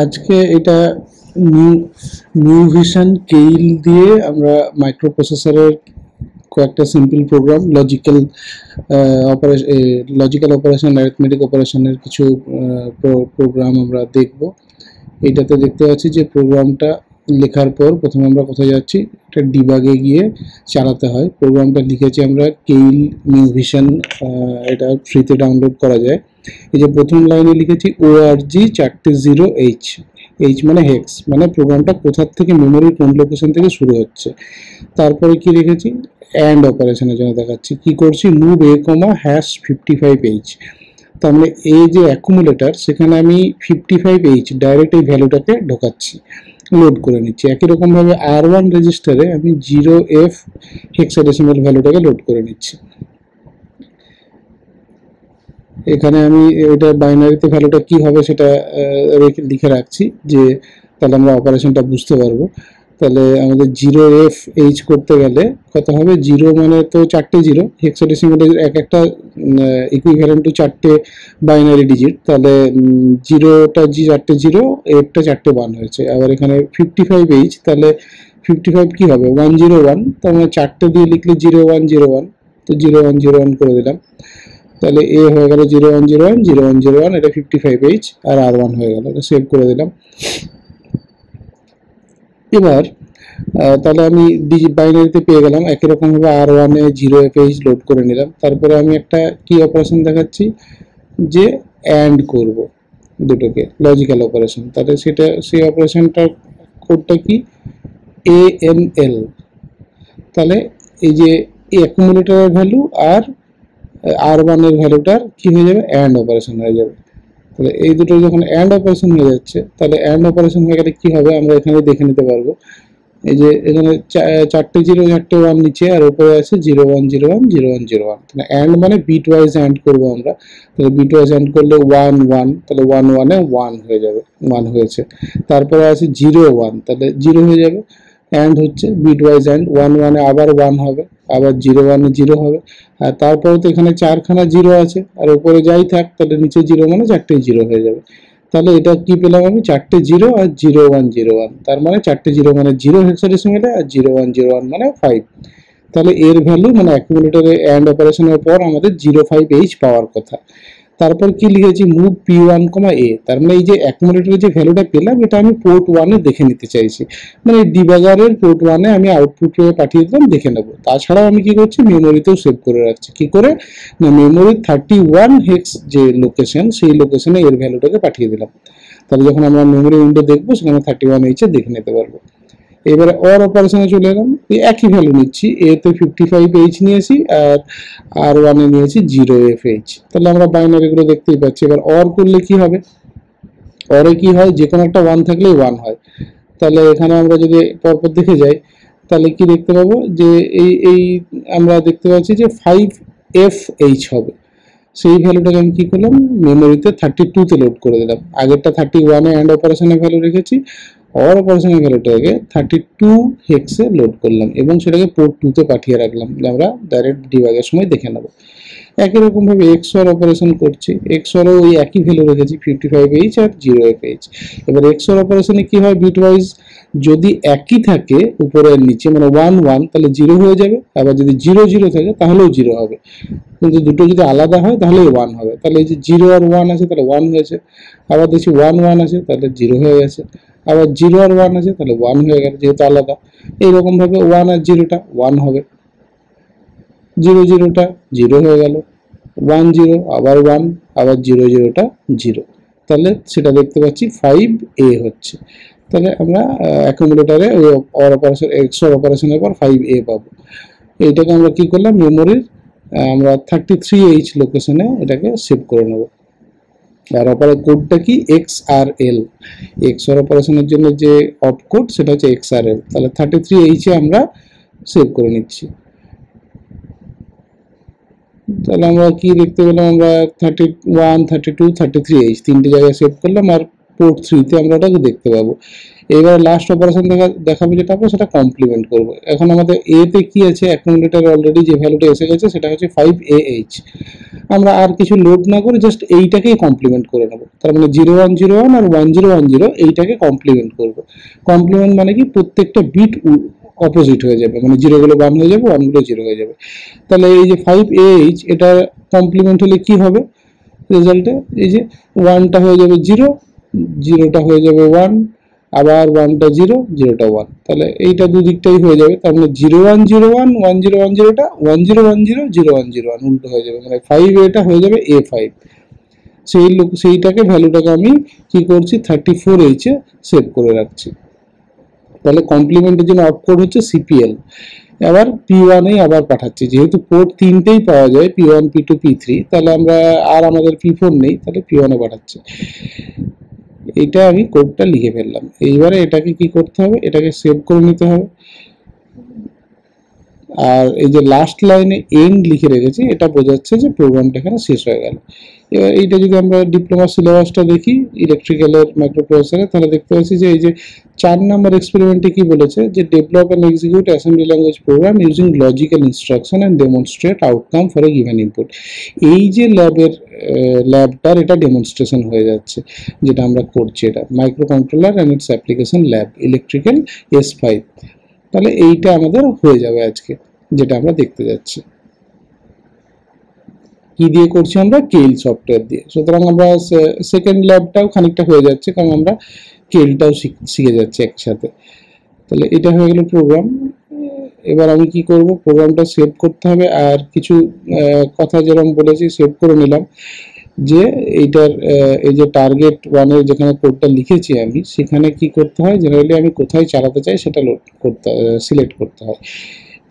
আজকে এটা new new vision কেইল দিয়ে আমরা মাইক্রোপ্রসেসরের কয়েকটা simple program logical operation arithmetic অপারেশনের কিছু প্রোগ্রাম আমরা দেখব। এইটাতে দেখতে পাচ্ছি যে প্রোগ্রামটা লেখার পর প্রথমে আমরা কোথায় যাচ্ছি, এটা ডিবাগে গিয়ে চালাতে হয়। প্রোগ্রামটা লিখেছি আমরা কেইল নিউ ভিশন, এটা ফ্রিতে ডাউনলোড করা যায়। এই যে প্রথম লাইনে লিখেছি ORG 4H, এইচ মানে হেক্স, মানে প্রোগ্রামটা কোথার থেকে মেমোরির কোন লোকেশন থেকে শুরু হচ্ছে। তারপরে কি লিখেছি, অ্যান্ড অপারেশনের জন্য দেখাচ্ছি কি করছি, মুভ a, #55H। তার মানে এই যে অ্যাকুমুলেটর, সেখানে আমি 55H ডাইরেক্ট এই ভ্যালুটাকে ঢোকাচ্ছি, লোড করে নিচ্ছি। একই রকমভাবে R1 রেজিস্টারে আমি 0F হেক্সাডেসিমাল ভ্যালুটাকে লোড করে নিচ্ছি। এখানে আমি ওইটা বাইনারিতে ভ্যালুটা কি হবে সেটা লিখে রাখছি, যে তাহলে আমরা অপারেশনটা বুঝতে পারবো। তাহলে আমাদের 0FH করতে গেলে কত হবে, 0 মানে তো 4টে জিরো, হেক্সাডেসিমালের এক একটা ইকুইভ্যালেন্ট টু 4টে বাইনারি ডিজিট। তাহলে 0টা 4টে জিরো, Fটা 4টে 1 হয়েছে। আবার এখানে 55H, তাহলে 55 কি হবে 101, তার মানে 4টে দিয়ে লিখলে 0101, তো 0101 করে দিলাম। তাহলে এ হয়ে গেল 0101 এটা 55H, আর R1 হয়ে গেল। এটা সেভ করে দিলাম। এবার তাহলে আমি বাইনারিতে পেয়ে গেলাম। একই রকমভাবে R1 এ 0FH লোড করে নিলাম। তারপরে আমি একটা কি অপারেশন দেখাচ্ছি, যে অ্যান্ড করব দুটোকে, লজিক্যাল অপারেশন। তাহলে সেই অপারেশনটার কোডটা কি, ANL। তাহলে এই যে অ্যাকুমুলেটরের ভ্যালু আর R1 এর ভ্যালুটার কি হয়ে যাবে, অ্যান্ড অপারেশন হয়ে যাবে। তাহলে এই দুটো যখন অ্যান্ড অপারেশন হয়ে যাচ্ছে, তাহলে অ্যান্ড অপারেশন হয়ে গেলে কি হবে আমরা এখানে দেখে নিতে পারবো। এই যে এখানে 4টে 0 4টে 1 নিচে, আর উপরে আছে 0101 তাহলে অ্যান্ড মানে বিট ওয়াইজ অ্যান্ড করবো আমরা। তাহলে বিট ওয়াইজ অ্যান্ড করলে 1 1, তাহলে 1 1 এ 1 হয়ে যাবে, 1 হয়েছে। তারপরে আছে 0 1, তাহলে 0 হয়ে যাবে। অ্যান্ড হচ্ছে বিট ওয়াইজ অ্যান্ড, 1 1 এ আবার 1 হবে, আবার 0 1 এ 0 হবে। আর তারপরে তো এখানে 4খানা 0 আছে, আর উপরে যাই থাক তাহলে নিচে 0 মানে 4টে 0 হয়ে যাবে। তাহলে এটা কি পেলাম আমি, 4টে 0 আর 0101, তার মানে 4টে 0 মানে 0 হেক্সাডেসিমালে, আর 0101 মানে 5। তাহলে এর ভ্যালু মানে অ্যাকুমুলেটরে অ্যান্ড অপারেশনের পর আমাদের 05H পাওয়ার কথা। তারপর কি লিখেছি, মুভ P1, A। তার মানে এই যে অ্যাকুমুলেটরের যে ভ্যালুটা পেলাম, এটা আমি পোর্ট 1 এ দেখে নিতে চাইছি, মানে ডিবাগারের পোর্ট 1 এ আমি আউটপুটে পাঠিয়ে দিলাম, দেখে নেব। তাছাড়াও আমি কি করছি, মেমোরিতেও সেভ করে রাখছি। কি করে না, মেমোরির 31 হেক্স যে লোকেশন, সেই লোকেশনে এর ভ্যালুটাকে পাঠিয়ে দিলাম। তাহলে যখন আমরা মেমোরি উইন্ডো দেখবো, সেখানে 31H দেখে নিতে পারবো। এবারে অর অপারেশনে চলে এলাম, একই ভ্যালু নিচ্ছি। এ তে 55H নিয়েছি, আর R1 এ নিয়েছি 0FH। তাহলে আমরা বাইনারিগুলো দেখতেই পাচ্ছি। এবার অর করলে কি হবে, অরে কি হয়, যে কোনো একটা 1 থাকলেই 1 হয়। তাহলে এখানে আমরা যদি পরপর দেখে যাই, তাহলে কি দেখতে পাবো, যে এই আমরা দেখতে পাচ্ছি যে 5FH হবে। সেই ভ্যালুটাকে আমি কি করলাম, মেমোরিতে 32 তে লোড করে দিলাম। আগেরটা 31 এ অ্যান্ড অপারেশনের ভ্যালু রেখেছি, অর অপারেশনের ভ্যালুটাকে 32 হেক্সে লোড করলাম, এবং সেটাকে পোর্ট 2 তে পাঠিয়ে রাখলাম, যে আমরা ডাইরেক্ট ডিবাগের সময় দেখে নেব। একই রকমভাবে XOR অপারেশন করছি, XOR ওই একই ভ্যালু রেখেছি, 55H আর 0FH। এবার XOR অপারেশনে কি হয়, বিট ওয়াইজ যদি একই থাকে উপরে আর নিচে, মানে 1 1, তাহলে 0 হয়ে যাবে। আবার যদি 0 0 থাকে তাহলেও 0 হবে, কিন্তু দুটো যদি আলাদা হয় তাহলে 1 হবে। তাহলে এই যে 0 আর 1 আছে, তাহলে 1 হয়েছে। আবার দেখছি 1 1 আছে, তাহলে 0 হয়ে গেছে। আবার 0 আর 1 আছে, তাহলে 1 হয়ে গেল, যেহেতু আলাদা। এইরকম ভাবে 1 আর 0টা 1 হবে, 0 0টা 0 হয়ে গেল, 1 0 আবার 1, আবার 0 0টা 0। তাহলে সেটা দেখতে পাচ্ছি 5A হচ্ছে। তাহলে আমরা অ্যাকুমুলেটরে ওই অর অপারেশন, XOR অপারেশনের পর 5A পাবো। এইটাকে আমরা কি করলাম, মেমোরির আমরা 33H লোকেশনে এটাকে সেভ করে নেব। আর অপারেট কোডটা কি, XRL। XOR অপারেশনের জন্য যে অপ কোড, সেটা হচ্ছে XRL। তাহলে 33H এ আমরা সেভ করে নিচ্ছি। তাহলে আমরা কি দেখতে পেলাম, আমরা 31 32 33H তিনটে জায়গায় সেভ করলাম। আর পোর্ট 3 তে আমরা ওটাকে দেখতে পাবো। এবার লাস্ট অপারেশন দেখাবো যেটা হবে সেটা কমপ্লিমেন্ট করব। এখন আমাদের এ তে কি আছে, অ্যাকুমুলেটর অলরেডি যে ভ্যালুটা এসে গেছে সেটা হচ্ছে 5AH। আমরা আর কিছু লোড না করে জাস্ট এইটাকেই কমপ্লিমেন্ট করে নেব। তার মানে 0101 আর 1010 এইটাকে কমপ্লিমেন্ট করব। কমপ্লিমেন্ট মানে কি, প্রত্যেকটা বিট অপোজিট হয়ে যাবে, মানে জিরোগুলো 1 হয়ে যাবে, 1 গুলো 0 হয়ে যাবে। তাহলে এই যে 5AH এটা কমপ্লিমেন্ট হলে কি হবে রেজাল্টে, এই যে 1টা হয়ে যাবে 0, 0টা হয়ে যাবে 1, আবার 1টা 0, 0টা 1। তাহলে এইটা দুদিকটাই হয়ে যাবে। তার মানে 0101 1010টা 1010 0101 উল্টো হয়ে যাবে, মানে 5A হয়ে যাবে A5। সেইটাকে ভ্যালুটাকে আমি কি করছি 34H এ সেভ করে রাখছি। তাহলে কমপ্লিমেন্টের জন্য অফ কোড হচ্ছে CPL। আবার P1 এ আবার পাঠাচ্ছি, যেহেতু পোর্ট 3টেই পাওয়া যায়, P1 P2 P3, তাহলে আমরা আর আমাদের P4 নেই, তাহলে P1 এ পাঠাচ্ছি। এইটা আমি কোডটা লিখে ফেললাম। এইবারে এটাকে কি করতে হবে, এটাকে সেভ করে নিতে হবে। আর এই যে লাস্ট লাইনে এন্ড লিখে রেখেছি, এটা বোঝাচ্ছে যে প্রোগ্রামটা এখানে শেষ হয়ে গেল। এবার এইটা যদি আমরা ডিপ্লোমা সিলেবাসটা দেখি ইলেকট্রিক্যালের মাইক্রোপ্রসেসরে, তাহলে দেখতে পাচ্ছি যে এই যে 4 নম্বর এক্সপেরিমেন্টে কি বলেছে, যে develop and execute assembly language program using logical instruction and demonstrate outcome for a given input. এই যে ল্যাবটার এটা ডেমনস্ট্রেশন হয়ে যাচ্ছে, যেটা আমরা করছি, এটা micro controller and it's application lab electrical S5। তাহলে এইটা আমাদের হয়ে যাবে আজকে, যেটা আমরা দেখতে যাচ্ছি। কি দিয়ে করছি আমরা, কেইল সফটওয়্যার দিয়ে। সুতরাং আমরা সেকেন্ড ল্যাবটাও খানিকটা হয়ে যাচ্ছে, কারণ আমরা কেইলটাও শিখে যাচ্ছি একসাথে। তাহলে এটা হয়ে গেল প্রোগ্রাম। এবার আমি কি করব, প্রোগ্রামটা সেভ করতে হবে। আর কিছু কথা যেরকম বলেছি সেভ করে নিলাম, যে এইটার এই যে টার্গেট 1 এর যেখানে কোডটা লিখেছি আমি, সেখানে কি করতে হয়, জেনারেলি আমি কোথায় চালাতে চাই সেটা সিলেক্ট করতে হয়,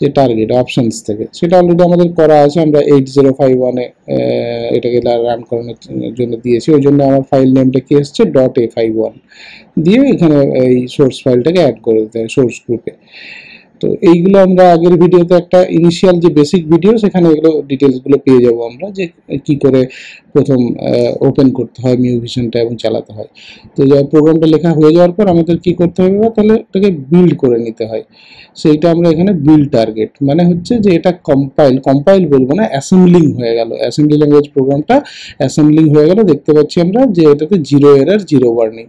যে টার্গেট অপশনস থেকে। সেটা অলরেডি আমাদের করা আছে, আমরা 8051 এ এটাকে রান করানোর জন্য দিয়েছি। ওই জন্য আমার ফাইল নেমটা কি এসছে, .a51 দিয়ে এখানে এই সোর্স ফাইলটাকে অ্যাড করে দিতে হয় সোর্স গ্রুপে। তো এইগুলো আমরা আগের ভিডিওতে একটা ইনিশিয়াল যে বেসিক ভিডিও, সেখানে এগুলো ডিটেলসগুলো পেয়ে যাবো আমরা, যে কি করে প্রথম ওপেন করতে হয় মিউভিশনটা এবং চালাতে হয়। তো প্রোগ্রামটা লেখা হয়ে যাওয়ার পর আমাদের কি করতে হবে, তাহলে ওটাকে বিল্ড করে নিতে হয়। সেইটা আমরা এখানে বিল্ড টার্গেট, মানে হচ্ছে যে এটা কম্পাইল বলবো না, অ্যাসেম্বলিং হয়ে গেল। অ্যাসেম্বলি ল্যাঙ্গুয়েজ প্রোগ্রামটা অ্যাসেম্বলিং হয়ে গেল। দেখতে পাচ্ছি আমরা যে এটাতে 0 এরর 0 ওয়ার্নিং।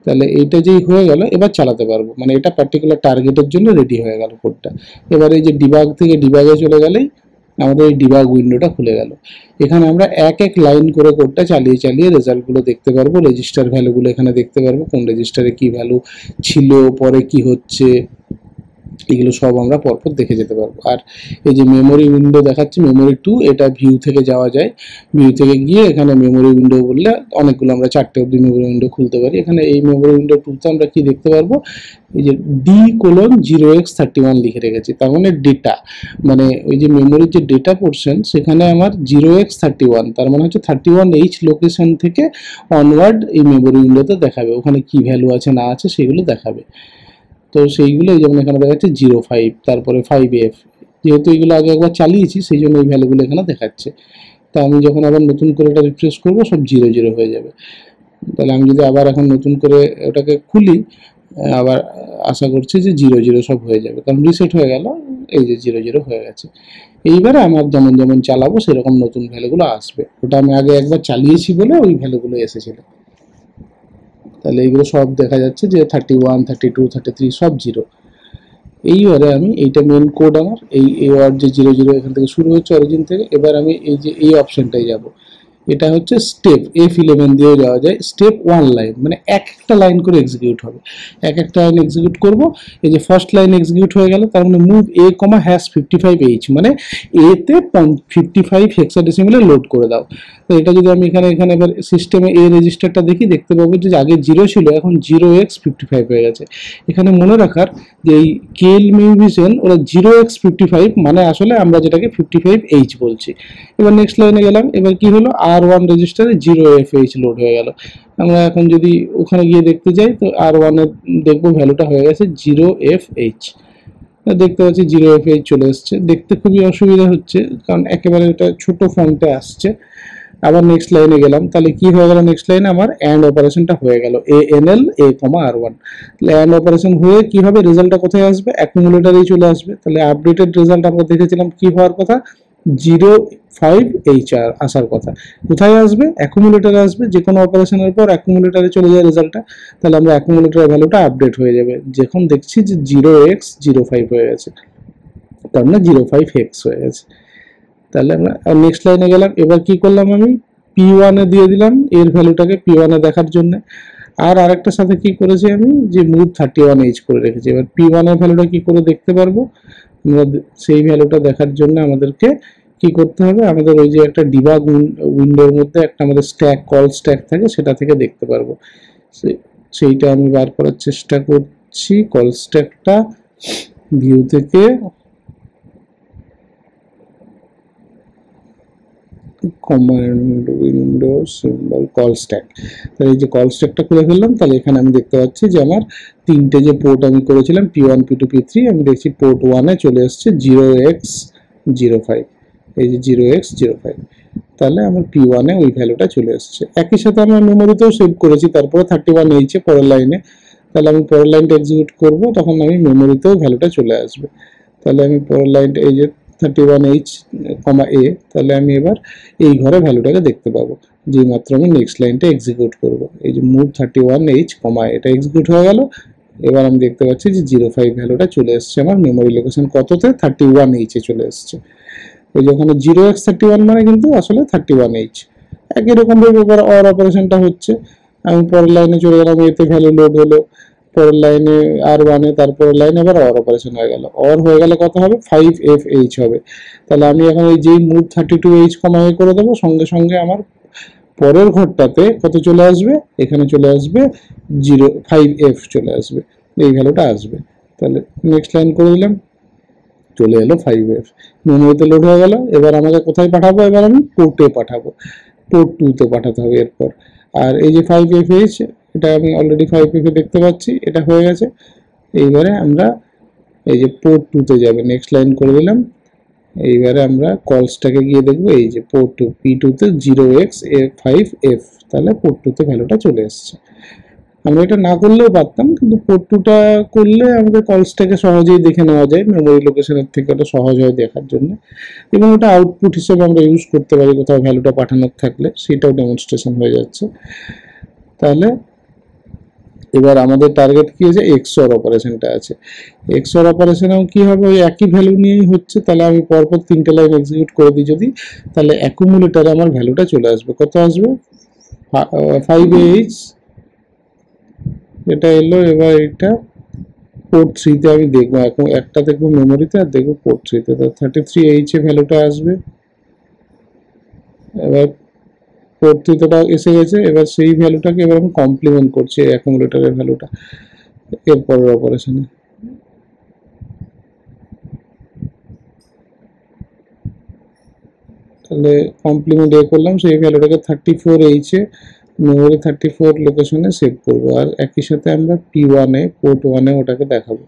তাহলে এইটা যেই হয়ে গেল, এবার চালাতে পারবো, মানে এটা পার্টিকুলার টার্গেটের জন্য রেডি হয়ে গেল কোডটা। এবার এই যে ডিবাগ থেকে ডিবাগে চলে গেলেই আমাদের এই ডিবাগ উইন্ডোটা খুলে গেল। এখানে আমরা এক এক লাইন করে কোডটা চালিয়ে চালিয়ে রেজাল্টগুলো দেখতে পারবো, রেজিস্টার ভ্যালুগুলো এখানে দেখতে পারবো, কোন রেজিস্টারে কি ভ্যালু ছিল, পরে কি হচ্ছে, এগুলো সব আমরা পরপর দেখে যেতে পারবো। আর এই যে মেমোরি উইন্ডো দেখাচ্ছে, মেমোরি 2, এটা ভিউ থেকে যাওয়া যায়। ভিউ থেকে গিয়ে এখানে মেমোরি উইন্ডো বললে অনেকগুলো আমরা 4টে অব্দি মেমোরি উইন্ডো খুলতে পারি। এখানে এই মেমোরি উইন্ডো 2তে আমরা কি দেখতে পারবো, এই যে D:0x31 লিখে রেখেছি, তার মানে ডেটা, মানে ওই যে মেমোরির যে ডেটা পোর্শন, সেখানে আমার 0x31, তার মানে হচ্ছে 31H লোকেশন থেকে অনওয়ার্ড এই মেমোরি উইন্ডোতে দেখাবে, ওখানে কি ভ্যালু আছে না আছে সেগুলো দেখাবে। তো সেইগুলো যেমন এখানে দেখাচ্ছে 05, তারপরে 5F, যেহেতু এগুলো আগে একবার চালিয়েছি সেই জন্য এই ভ্যালুগুলো এখানে দেখাচ্ছে। তা আমি যখন আবার নতুন করে এটা রিফ্রেশ করবো, সব 00 হয়ে যাবে। তাহলে আমি যদি আবার এখন নতুন করে ওটাকে খুলি, আবার আশা করছি যে 00 সব হয়ে যাবে, কারণ রিসেট হয়ে গেল, এই যে 00 হয়ে গেছে। এইবারে আমার যেমন যেমন চালাবো সেরকম নতুন ভ্যালুগুলো আসবে। ওটা আমি আগে একবার চালিয়েছি বলে ওই ভ্যালুগুলো এসেছিল। তাহলে এইগুলো সব দেখা যাচ্ছে যে 31, 32, 33 সব 0। এইবারে আমি এইটা মেন কোড, আমার এই ওয়ার্ড যে 00 এখান থেকে শুরু হচ্ছে অরিজিন থেকে। এবার আমি এই যে এই অপশনটাই যাব, এটা হচ্ছে স্টেপ F11 দিয়েও যাওয়া যায়। স্টেপ 1 লাইন, মানে একটা লাইন করে এক্সিকিউট হবে, একটা লাইন এক্সিকিউট করব। এই যে ফার্স্ট লাইন এক্সিকিউট হয়ে গেল, তার মানে মুভ A,55H, মানে এতে 55 হেক্সাডেসিমেলে লোড করে দাও। তো এটা যদি আমি এখানে এবার সিস্টেমে এ রেজিস্টারটা দেখি, দেখতে পাবো যে আগে 0 ছিল, এখন 0x55 হয়ে গেছে। এখানে মনে রাখার যে এই কেল মিউভিশন ওরা 0x55, মানে আসলে আমরা যেটাকে 55H বলছি। এবার নেক্সট লাইনে গেলাম, এবার কি হলো, R1 রেজিস্টারে 0FH লোড হয়ে গেল। আমরা এখন যদি ওখানে গিয়ে দেখতে যাই, তো R1 এর দেখবো ভ্যালুটা হয়ে গেছে 0FH। দেখতে পাচ্ছি 0FH চলে এসছে। দেখতে খুবই অসুবিধা হচ্ছে, কারণ একেবারে এটা ছোট ফন্টে আসছে। আবার নেক্সট লাইনে গেলাম, তাহলে কি হয়ে গেল নেক্সট লাইনে আমার অ্যান্ড অপারেশনটা হয়ে গেল ANL A,R1। তাহলে অ্যান্ড অপারেশন হয়ে কি হবে, রেজাল্টটা কোথায় আসবে, অ্যাকুমুলেটরেই চলে আসবে। তাহলে আপডেটেড রেজাল্ট আমরা দেখেছিলাম কি হওয়ার কথা, 05HR আসার কথা। কোথায় আসবে, অ্যাকুমুলেটরে আসবে। যে কোনো অপারেশনের পর অ্যাকুমুলেটরে চলে যায় রেজাল্টটা, তাহলে আমরা অ্যাকুমুলেটরের ভ্যালুটা আপডেট হয়ে যাবে। যখন দেখছি যে 0x05 হয়ে গেছে, তার মানে 05x হয়ে গেছে। তাহলে আমরা নেক্সট লাইনে গেলাম, এবার কি করলাম, আমি P1 এ দিয়ে দিলাম এর ভ্যালুটাকে P1 এ দেখার জন্য। আর আরেকটার সাথে কি করেছি আমি, যে মুভ 31H করে রেখেছি। এবার P1 এর ভ্যালুটা কি করে দেখতে পারবো আমরা, সেই ভ্যালুটা দেখার জন্য আমাদেরকে কি করতে হবে, আমাদের ওই যে একটা ডিবাগ উইন্ডোর মধ্যে একটা আমাদের স্ট্যাক, কল স্ট্যাক থাকে, সেটা থেকে দেখতে পারবো। সেইটা আমি বার করার চেষ্টা করছি। কল স্ট্যাকটা ভিউ থেকে command window symbol call stack, তাহলে এই যে কল স্ট্যাকটা খুলে ফেললাম। তাহলে এখানে আমি দেখতে পাচ্ছি যে আমার তিনটে যে পোর্ট আমি করেছিলাম P1 P2 P3, আমি দেখছি পোর্ট 1 এ চলে এসছে 0x05, এই যে 0x05। তাহলে আমার P1 এ ওই ভ্যালুটা চলে এসছে। একই সাথে আমি মেমোরিতেও সেভ করেছি, তারপরে 31H এ পরের লাইনে। তাহলে আমি পরের লাইনটা এক্সিকিউট করব, তখন আমি মেমোরিতেও ভ্যালুটা চলে আসবে। তাহলে আমি পরের লাইনটা এই যে 31H, A, তাহলে আমি এবার এই ঘরে ভ্যালুটাকে দেখতে পাবো, যে মাত্র আমি নেক্সট লাইনটা এক্সিকিউট করব। এই যে মুভ 31H, এটা এক্সিকিউট হয়ে গেল। এবার আমি দেখতে পাচ্ছি যে 05 ভ্যালুটা চলে এসছে আমার মেমোরি লোকেশন কততে, 31H এ চলে এসছে। ওই যে ওখানে 0x31 মানে কিন্তু আসলে 31H। একই রকম ভাবে এবার অর অপারেশনটা হচ্ছে। আমি পরের লাইনে চলে গেলাম, এতে ভ্যালু লোড হলো, পরের লাইনে R1 এ, তারপরের লাইনে আবার অর অপারেশন হয়ে গেল। অর হয়ে গেলে কত হবে, 5FH হবে। তাহলে আমি এখন এই যেই মুভ 32H, A করে দেবো, সঙ্গে সঙ্গে আমার পরের ঘরটাতে কত চলে আসবে, এখানে চলে আসবে 5F চলে আসবে, এই ভ্যালুটা আসবে। তাহলে নেক্সট লাইন করে দিলাম, চলে এলো 5F, মেমোরিতে লোড হয়ে গেল। এবার আমাকে কোথায় পাঠাবো, এবার আমি পোর্টে পাঠাবো, পোর্ট 2 তে পাঠাতে হবে এরপর। আর এই যে 5FH, এটা আমি অলরেডি 5F এ দেখতে পাচ্ছি, এটা হয়ে গেছে। এইবারে আমরা এই যে পোর্ট 2 তে যাবে, নেক্সট লাইন করে দিলাম। এইবারে আমরা কলসটাকে গিয়ে দেখবো, এই যে পোর্ট 2 P2 তে 0x5F, তাহলে পোর্ট 2 তে ভ্যালুটা চলে এসছে। আমরা এটা না করলেও পারতাম, কিন্তু পোর্ট 2টা করলে আমাদের কলসটাকে সহজেই দেখে নেওয়া যায়, মেমোরি লোকেশনের থেকে ওটা সহজ হয় দেখার জন্য, এবং ওটা আউটপুট হিসেবে আমরা ইউজ করতে পারি কোথাও ভ্যালুটা পাঠানোর থাকলে, সেটাও ডেমনস্ট্রেশন হয়ে যাচ্ছে। তাহলে এবার আমাদের টার্গেট কি আছে, XOR অপারেশনটা আছে। XOR অপারেশনেও কি হবে, ওই একই ভ্যালু নিয়েই হচ্ছে। তাহলে আমি পরপর তিনটে লাইন এক্সিকিউট করে দিই যদি, তাহলে অ্যাকুমুলেটরে আমার ভ্যালুটা চলে আসবে। কত আসবে, 5H, এটা এলো। এবার এটা পোর্ট 3 তে আমি দেখবো, এখন একটা দেখবো মেমোরিতে, আর দেখবো পোর্ট 3 তে, তো 33H এ ভ্যালুটা আসবে। এবার পোর্ট 3 তে এসে গেছে। এবার সেই ভ্যালুটাকে এবার আমি কমপ্লিমেন্ট করছি অ্যাকুমুলেটরের ভ্যালুটা এরপরের অপারেশনে। তাহলে কমপ্লিমেন্ট করলাম, সেই ভ্যালুটাকে 34H এ মেমোরি 34 লোকেশনে সেভ করবো। আর একই সাথে আমরা P1 এ, পোর্ট 1 এ ওটাকে দেখাবো।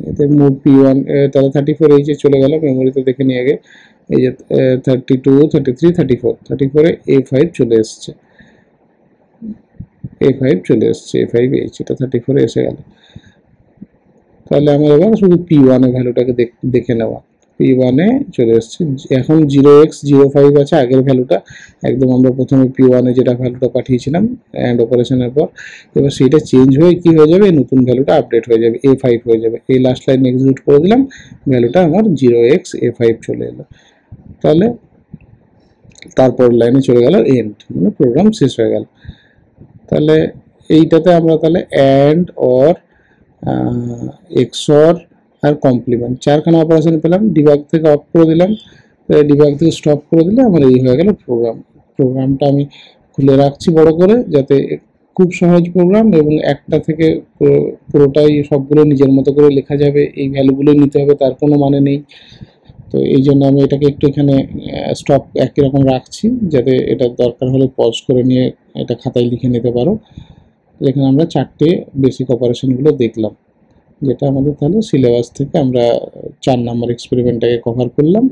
এতে মুভ P1, তাহলে 34H এ চলে গেল, মেমোরিতে দেখে নিয়ে আগে। এই যে 32, 33, 34 এ A5 চলে এসছে, A5 চলে এসছে, A5H, এটা 34 এ এসে গেল। তাহলে আমার এবার শুধু P1 এর ভ্যালুটাকে দেখে নেওয়া। P1 এ চলে এসছে, এখন 0x05 আছে আগের ভ্যালুটা, একদম আমরা প্রথমে P1 এ যেটা ভ্যালুটা পাঠিয়েছিলাম অ্যান্ড অপারেশনের পর। এবার সেটা চেঞ্জ হয়ে কি হয়ে যাবে, নতুন ভ্যালুটা আপডেট হয়ে যাবে, A5 হয়ে যাবে। এই লাস্ট লাইন এক্সিকিউট করে দিলাম, ভ্যালুটা আমার 0x A5 চলে এলো। তাহলে তারপর লাইনে চলে গেল এন্ড, মানে প্রোগ্রাম শেষ হয়ে গেল। তাহলে এইটাতে আমরা তাহলে অ্যান্ড, অর, XOR আর কমপ্লিমেন্ট, চারখানা অপারেশন পেলাম। ডিবাগ থেকে অফ করে দিলাম, ডিবাগ থেকে স্টপ করে দিলে আমার এই হয়ে গেল প্রোগ্রাম। প্রোগ্রামটা আমি খুলে রাখছি বড় করে, যাতে খুব সহজ প্রোগ্রাম, এবং একটা থেকে পুরোটাই সবগুলো নিজের মতো করে লেখা যাবে, এই ভ্যালুগুলো নিতে হবে তার কোনো মানে নেই। তো এই জন্য আমি এটাকে একটু এখানে স্টপ একই রকম রাখছি, যাতে এটা দরকার হলে পজ করে নিয়ে এটা খাতায় লিখে নিতে পারো। এখানে আমরা চারটে বেসিক অপারেশনগুলো দেখলাম। যেটা আমাদের তাহলে সিলেবাস থেকে আমরা 4 নাম্বার এক্সপেরিমেন্টটাকে কভার করলাম,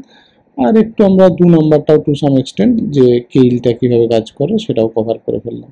আর একটু আমরা 2 নাম্বারটাও টু সাম এক্সটেন্ট যে কেইলটা কীভাবে কাজ করে সেটাও কভার করে ফেললাম।